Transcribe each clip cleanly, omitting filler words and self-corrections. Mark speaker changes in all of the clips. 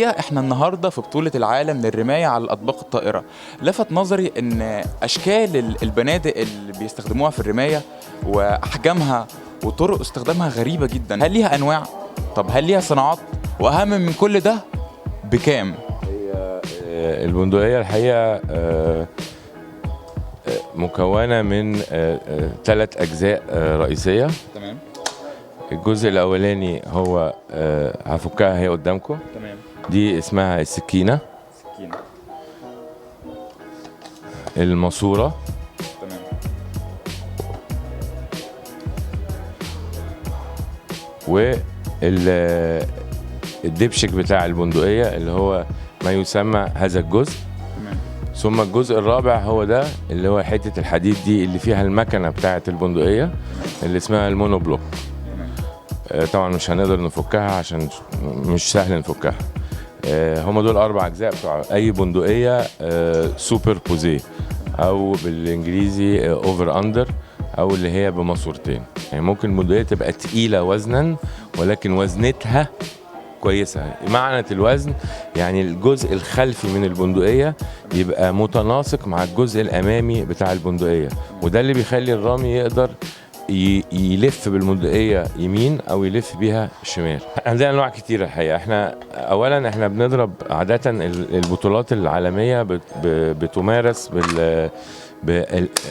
Speaker 1: الحقيقة احنا النهاردة في بطولة العالم للرماية على الأطباق الطائرة. لفت نظري ان أشكال البنادق اللي بيستخدموها في الرماية وأحجامها وطرق استخدامها غريبة جدا. هل ليها أنواع؟ طب هل ليها صناعات؟ وأهم من كل ده، بكام؟
Speaker 2: هي البندقية الحقيقة مكونة من 3 أجزاء رئيسية.
Speaker 1: تمام.
Speaker 2: الجزء الأولاني هو هفكها هي قدامكم.
Speaker 1: تمام.
Speaker 2: دي اسمها السكينة.
Speaker 1: سكينة.
Speaker 2: الماسورة.
Speaker 1: تمام.
Speaker 2: والدبشك بتاع البندقية اللي هو ما يسمى هذا الجزء.
Speaker 1: تمام.
Speaker 2: ثم الجزء الرابع هو ده اللي هو حتة الحديد دي اللي فيها المكنة بتاعة البندقية اللي اسمها المونوبلوك. طبعا مش هنقدر نفكها عشان مش سهل نفكها. هما دول 4 أجزاء بتوع أي بندقية سوبر بوزي أو بالإنجليزي أوفر أندر أو اللي هي بماسورتين. يعني ممكن البندقية تبقى تقيلة وزنا ولكن وزنتها كويسة. معنى الوزن يعني الجزء الخلفي من البندقية يبقى متناسق مع الجزء الأمامي بتاع البندقية، وده اللي بيخلي الرامي يقدر يلف بالبندقية يمين أو يلف بيها شمال. عندنا أنواع كتيرة الحقيقة. أولا بنضرب عادة البطولات العالمية بتمارس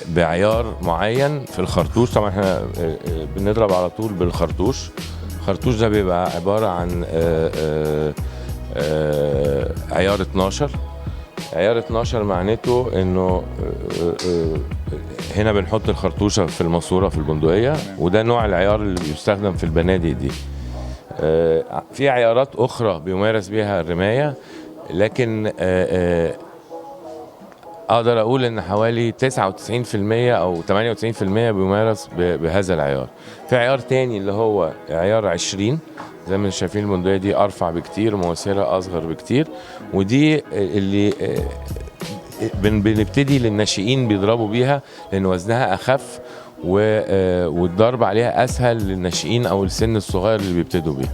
Speaker 2: بعيار معين في الخرطوش. طبعا احنا بنضرب على طول بالخرطوش. الخرطوش ده بيبقى عبارة عن عيار 12. عيار 12 معناته انه هنا بنحط الخرطوشة في الماسورة في البندقية، وده نوع العيار اللي بيستخدم في البنادق دي. في عيارات اخرى بيمارس بيها الرماية، لكن اقدر اقول ان حوالي 99% او 98% بيمارس بهذا العيار. في عيار تاني اللي هو عيار 20 زي ما شايفين البندقية دي ارفع بكتير ومواسيرها اصغر بكتير، ودي اللي بنبتدي للناشئين بيضربوا بيها لان وزنها اخف والضرب عليها اسهل للناشئين او السن الصغير اللي بيبتدوا بيها.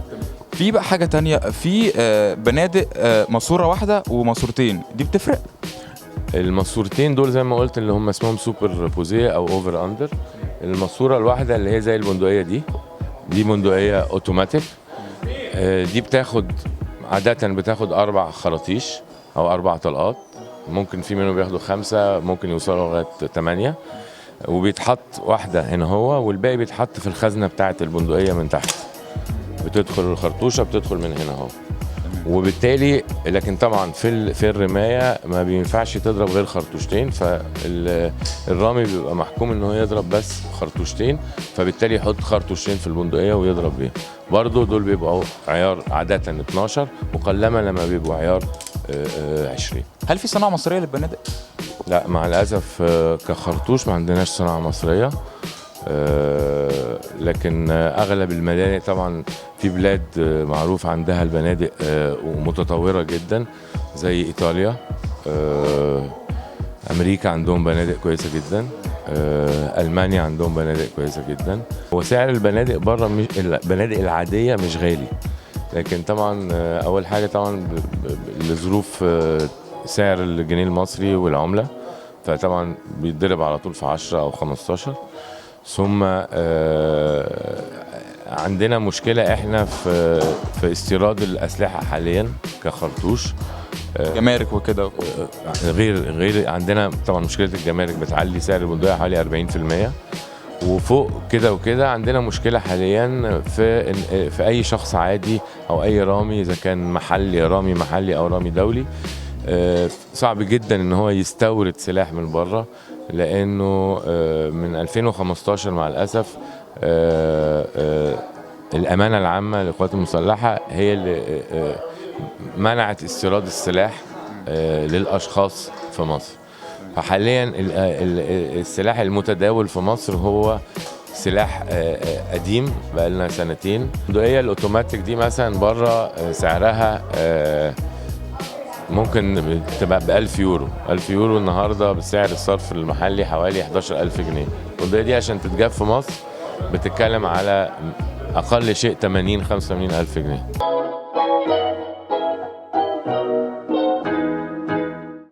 Speaker 1: في بقى حاجة تانية، في بنادق ماسورة واحدة وماسورتين، دي بتفرق؟
Speaker 2: الماسورتين دول زي ما قلت اللي هم اسمهم سوبر بوزيه او اوفر اندر. الماسوره الواحده اللي هي زي البندقيه دي بندقيه اوتوماتيك. دي بتاخد 4 خراطيش او 4 طلقات. ممكن في منهم بياخدوا 5، ممكن يوصلوا لغايه 8. وبيتحط واحده هنا هو، والباقي بيتحط في الخزنه بتاعه البندقيه من تحت. بتدخل الخرطوشه بتدخل من هنا اهو. وبالتالي لكن طبعا في الرمايه ما بينفعش تضرب غير خرطوشتين، فالرامي بيبقى محكوم ان هو يضرب بس خرطوشتين، فبالتالي يحط خرطوشتين في البندقيه ويضرب بيها. برضه دول بيبقوا عيار عاده 12 وقلما لما بيبقوا عيار 20.
Speaker 1: هل في صناعة مصرية للبنادق؟
Speaker 2: لا مع الاسف كخرطوش ما عندناش صناعه مصريه. لكن اغلب المبانئ طبعا في بلاد معروف عندها البنادق ومتطوره جدا زي ايطاليا. امريكا عندهم بنادق كويسه جدا. المانيا عندهم بنادق كويسه جدا. وسعر البنادق بره البنادق العاديه مش غالي، لكن طبعا اول حاجه طبعا لظروف سعر الجنيه المصري والعمله، فطبعا بيتضرب على طول في 10 أو 15. ثم عندنا مشكلة احنا في استيراد الأسلحة حاليا كخرطوش.
Speaker 1: جمارك وكده.
Speaker 2: غير عندنا طبعا مشكلة الجمارك بتعلي سعر البندقية حوالي 40%. وفوق كده وكده عندنا مشكلة حاليا في أي شخص عادي أو أي رامي، إذا كان رامي محلي أو رامي دولي، صعب جدا ان هو يستورد سلاح من بره، لانه من 2015 مع الاسف الامانه العامه للقوات المسلحه هي اللي منعت استيراد السلاح للاشخاص في مصر. فحاليا السلاح المتداول في مصر هو سلاح قديم بقالنا 2 سنين. البندقيه الاوتوماتيك دي مثلا بره سعرها ممكن تبقى ب1000 يورو. 1000 يورو النهارده بسعر الصرف المحلي حوالي 11000 جنيه. البندقيه دي عشان تتجاب في مصر بتتكلم على اقل شيء 85 الف جنيه.